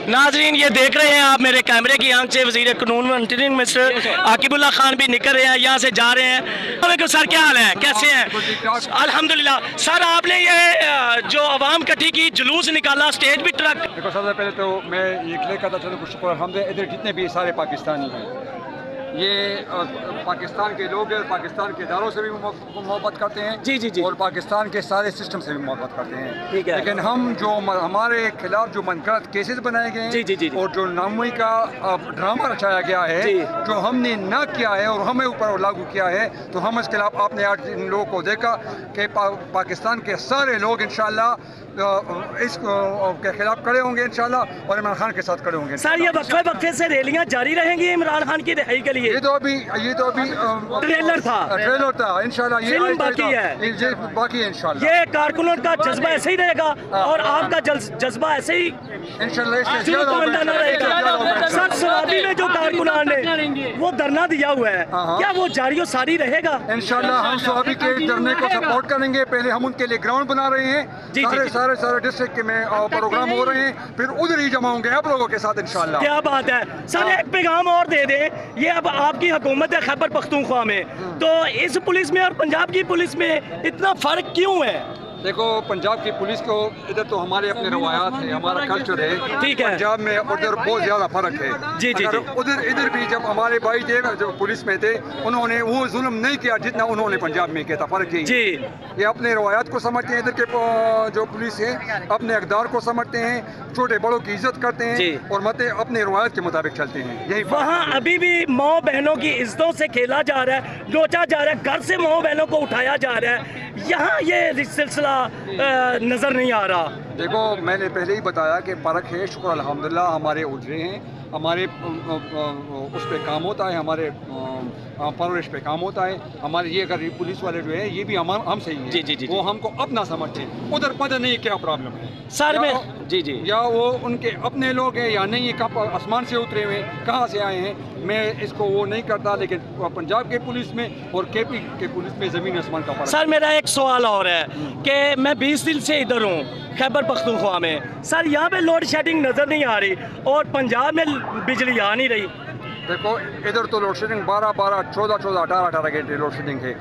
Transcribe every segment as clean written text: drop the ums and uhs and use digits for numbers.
नाजरीन ये देख रहे हैं आप मेरे कैमरे की आंख से वज़ीर कानून व इंटीरियर मिनिस्टर आकिबुल्लाह खान भी निकल रहे हैं यहाँ से जा रहे हैं। सर क्या हाल है, कैसे हैं? अल्हम्दुलिल्लाह। सर आपने ये जो अवाम इकट्ठी की, जुलूस निकाला, स्टेज भी ट्रक। देखो सबसे पहले तो मैं ये क्लियर करता चलूँ कुछ शुक्र अल्हम्दुलिल्लाह, इधर जितने भी सारे पाकिस्तानी हैं ये पाकिस्तान के लोग हैं, पाकिस्तान के इदारों से भी मोहब्बत करते हैं जी। और पाकिस्तान के सारे सिस्टम से भी मोहब्बत करते हैं। ठीक है। लेकिन हम जो हमारे खिलाफ जो मनगढ़ंत केसेस बनाए गए हैं जी। और जो नामुई का ड्रामा रचाया गया है, जो हमने ना किया है और हमें ऊपर लागू किया है, तो हम इसके खिलाफ आपने आज इन लोगों को देखा कि पाकिस्तान के सारे लोग इंशाल्लाह इसके खिलाफ खड़े होंगे इंशाल्लाह और इमरान खान के साथ खड़े होंगे। सर ये वक्फे से रैलियां जारी रहेंगी इमरान खान की रिहाई के लिए? ये तो अभी ट्रेलर था इंशाल्लाह, ये फिल्म बाकी है, ये बाकी है इंशाल्लाह। ये कारकुनों का जज्बा ऐसे ही रहेगा और आपका जज्बा ऐसे ही इंशाल्लाह रहेगा। सर शराबी में जो कारकुनान ने वो धरना दिया हुआ है, क्या वो जारी और सारी रहेगा? इंशाल्लाह हम शराबी के धरने को सपोर्ट करेंगे। पहले हम उनके लिए ग्राउंड बना रहे हैं, सारे डिस्ट्रिक्ट में प्रोग्राम हो रहे हैं, फिर उधर ही जमा होंगे आप लोगों के साथ इंशाल्लाह। क्या बात है सर, एक पैगाम और दे दें, ये अब आपकी हुकूमत है खैबर पख्तूनख्वा में, तो इस पुलिस में और पंजाब की पुलिस में इतना फर्क क्यों है? देखो पंजाब की पुलिस को इधर तो हमारे अपने रवायात है, हमारा कल्चर है। ठीक है। पंजाब में उधर बहुत ज्यादा फर्क है। जी। उधर इधर भी जब हमारे भाई थे जो पुलिस में थे, उन्होंने वो जुल्म नहीं किया जितना उन्होंने पंजाब में किया था। फर्क यही जी। ये अपने रवायात को समझते हैं, इधर के जो पुलिस है अपने अकदार को समझते हैं, छोटे बड़ों की इज्जत करते हैं और मत अपने रवायात के मुताबिक चलते हैं। यही वहाँ अभी भी माँ बहनों की इज्जतों से खेला जा रहा है, नोचा जा रहा है, घर से माँ बहनों को उठाया जा रहा है। यहाँ ये सिलसिला नजर नहीं आ रहा। देखो मैंने पहले ही बताया कि फ़र्क है। शुक्र अल्हम्दुलिल्लाह हमारे उजरे हैं, हमारे उस पे काम होता है, हमारे परवरिश पे काम होता है। हमारे ये अगर पुलिस वाले जो है ये भी हम सही हैं। जी। वो हमको अपना समझते हैं, उधर पता नहीं क्या प्रॉब्लम है सर में। जी या वो उनके अपने लोग हैं या नहीं, कब आसमान से उतरे हुए कहाँ से आए हैं, मैं इसको वो नहीं करता। लेकिन पंजाब के पुलिस में और केपी के पुलिस में ज़मीन आसमान का फर्क। सर मेरा एक सवाल और है कि मैं 20 दिन से इधर हूँ खैबर पख्तूनख्वा में, सर यहाँ पे लोड शेडिंग नज़र नहीं आ रही और पंजाब में बिजली आ नहीं रही। देखो इधर तो लोड शेडिंग 12, 14, 18 घंटे लोड शेडिंग है।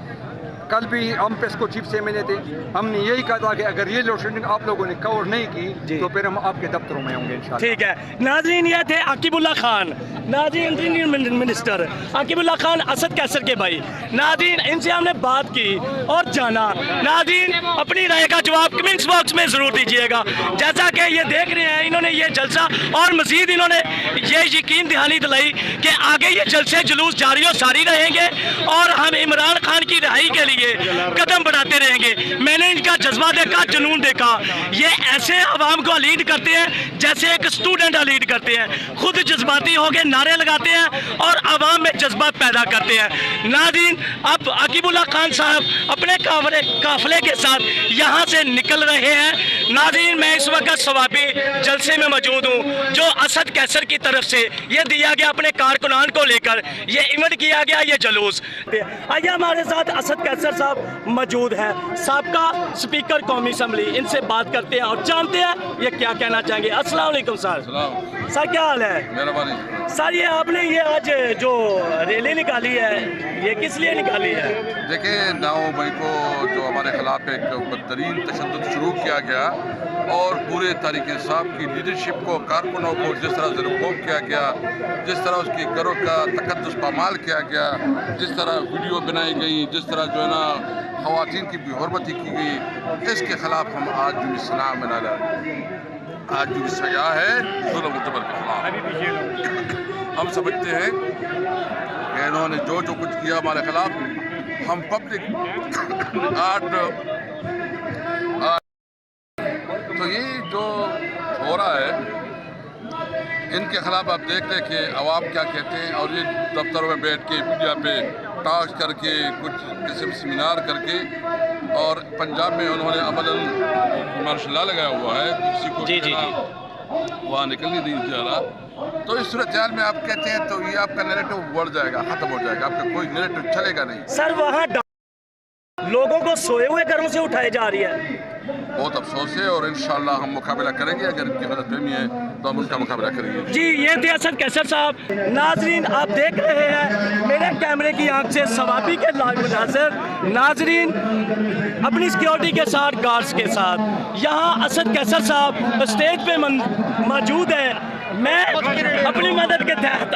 कल भी हम पेस्को चीफ से मिले थे, हमने यही कहा था कि अगर ये लोड शेडिंग आप लोगों ने कवर नहीं की तो फिर हम आपके दफ्तरों में होंगे इंशाल्लाह। ठीक है। नाज़रीन ये थे आकिबुल्लाह खान, नाज़रीन इंटीरियर मिनिस्टर आकिबुल्लाह खान असद कैसर के भाई। नाज़रीन इनसे हमने बात की और जाना। नाज़रीन अपनी राय का जवाब कमेंट्स बॉक्स में ज़रूर दीजिएगा। जैसा कि ये देख रहे हैं इन्होंने ये जलसा और मज़ीद इन्होंने ये यकीन दहानी दिलाई कि आगे ये जलसे जुलूस जारी और सारी रहेंगे और हम इमरान खान की रिहाई के लिए कदम बढ़ाते रहेंगे। मैंने इनका जज्बा देखा, जुनून देखा, ये ऐसे आवाम को लीड करते हैं जैसे एक स्टूडेंट लीड करते हैं, खुद जज्बाती होकर नारे लगाते हैं और आवाम में जज्बा पैदा करते हैं। नाज़रीन अब आकिबुल्लाह खान साहब अपने काफिले के साथ यहाँ से निकल रहे हैं। नाज़रीन मैं इस वक्त सवाबी जलसे में मौजूद हूँ जो असद कैसर की तरफ से ये दिया गया, अपने कारकुनान को लेकर ये इवेंट किया गया, ये जुलूस। आइए हमारे साथ असद कैसर साहब मौजूद है, साबका स्पीकर कौमी असम्बली, इनसे बात करते हैं और जानते हैं ये क्या कहना चाहेंगे। अस्सलाम वालेकुम सर। सर क्या हाल है? मेहरबानी सर ये आपने ये आज जो रैली निकाली है ये किस लिए निकाली है? देखिए 9 मई को जो हमारे खिलाफ एक बदतरीन तशद्दुद शुरू किया गया और पूरे तहरीक इंसाफ की लीडरशिप को, कारकुनों को जिस तरह ज़रख़ोब किया गया, जिस तरह उसकी घरों का तक़द्दुस पामाल किया गया, जिस तरह वीडियो बनाई गई, जिस तरह जो है ना ख़वातीन की बेहुरमती की गई, इसके ख़िलाफ़ हम आज जुलूस-ए-सयाह मना रहे हैं। आज जुलूस-ए-सयाह है जुल्म मुतबर के ख़िलाफ़। हम समझते हैं कि इन्होंने जो कुछ किया हमारे ख़िलाफ़, हम पब्लिक तो ये जो हो रहा है इनके खिलाफ आप देख रहे कि अवाम क्या कहते हैं और ये दफ्तरों में बैठ के मीडिया पे टॉक करके कुछ किस्म सेमिनार करके और पंजाब में उन्होंने अमलन मार्शल लॉ लगाया हुआ है, किसी को वहाँ निकलने नहीं जा रहा। तो इस सूरत हाल में आप कहते हैं तो ये आपका नैरेटिव बढ़ जाएगा, ख़त्म हो जाएगा, आपका कोई नैरेटिव चलेगा नहीं। सर वहाँ लोगों को सोए हुए घरों से उठाई जा रही है, बहुत अफसोस है और इंशाअल्लाह हम मुकाबला करेंगे। अगर इनकी गलतफहमी है तो हम उनका मुकाबला करेंगे। जी, ये थे असद कैसर साहब। नाजरीन, आप देख रहे हैं मेरे कैमरे की आंख से सवाबी के लाइव मुनाज़र। नाजरीन, अपनी सिक्योरिटी के साथ, गार्ड्स के साथ यहाँ असद कैसर साहब स्टेज पे मौजूद है। मैं अपनी मदद के तहत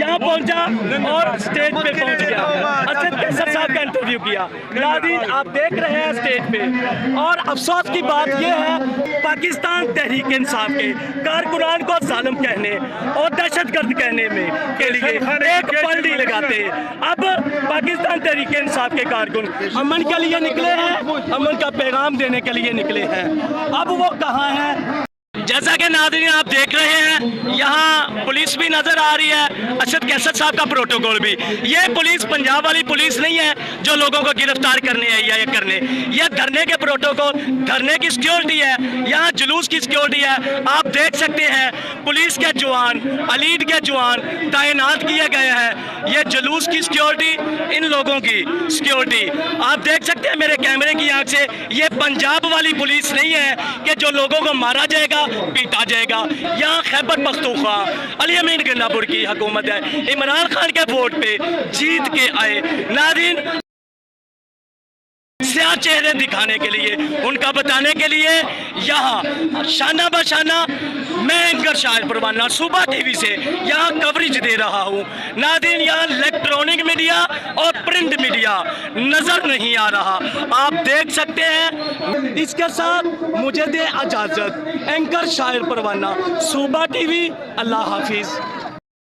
यहाँ पहुँचा और स्टेज पे पहुँच गया, असद कैसर साहब का इंटरव्यू किया। नाज़रीन, आप देख रहे हैं स्टेज पे, और अफसोस की बात यह है पाकिस्तान तहरीक इंसाफ के कारकुनान को जालिम कहने और दहशतगर्द कहने में के लिए एक पल नहीं लगाते। अब पाकिस्तान तहरीक इंसाफ के कारकुन अमन के लिए निकले हैं, अमन का पैगाम देने के लिए निकले हैं। अब वो कहाँ हैं? जैसा कि नाज़रीन आप देख रहे हैं, यहाँ पुलिस भी नजर आ रही है, असद कैसर साहब का प्रोटोकॉल भी। ये पुलिस पंजाब वाली पुलिस नहीं है जो लोगों को गिरफ्तार करने आई है या करने। ये धरने के प्रोटोकॉल, धरने की सिक्योरिटी है, यहाँ जुलूस की सिक्योरिटी है। आप देख सकते हैं पुलिस के जवान, अलीड के जवान तैनात किए गए हैं। ये जुलूस की सिक्योरिटी, इन लोगों की सिक्योरिटी आप देख सकते हैं मेरे कैमरे की आंख से। ये पंजाब वाली पुलिस नहीं है कि जो लोगों को मारा जाएगा, पीटा जाएगा। यहाँ खैबर पख्तूनख्वा अली अमीन गन्नापुर की हुकूमत है। इमरान खान के वोट पे जीत के आए। नाज़रीन, स्याह चेहरे दिखाने के लिए, उनका बताने के लिए यहाँ शाना बशाना मैं एंकर शाहिर परवाना सूबा टीवी से यहाँ कवरेज दे रहा हूँ। नाज़रीन, यहाँ इलेक्ट्रॉनिक मीडिया और प्रिंट मीडिया नजर नहीं आ रहा, आप देख सकते हैं। इसके साथ मुझे दे इजाजत, एंकर शाहिर परवाना सूबा टीवी। अल्लाह हाफिज।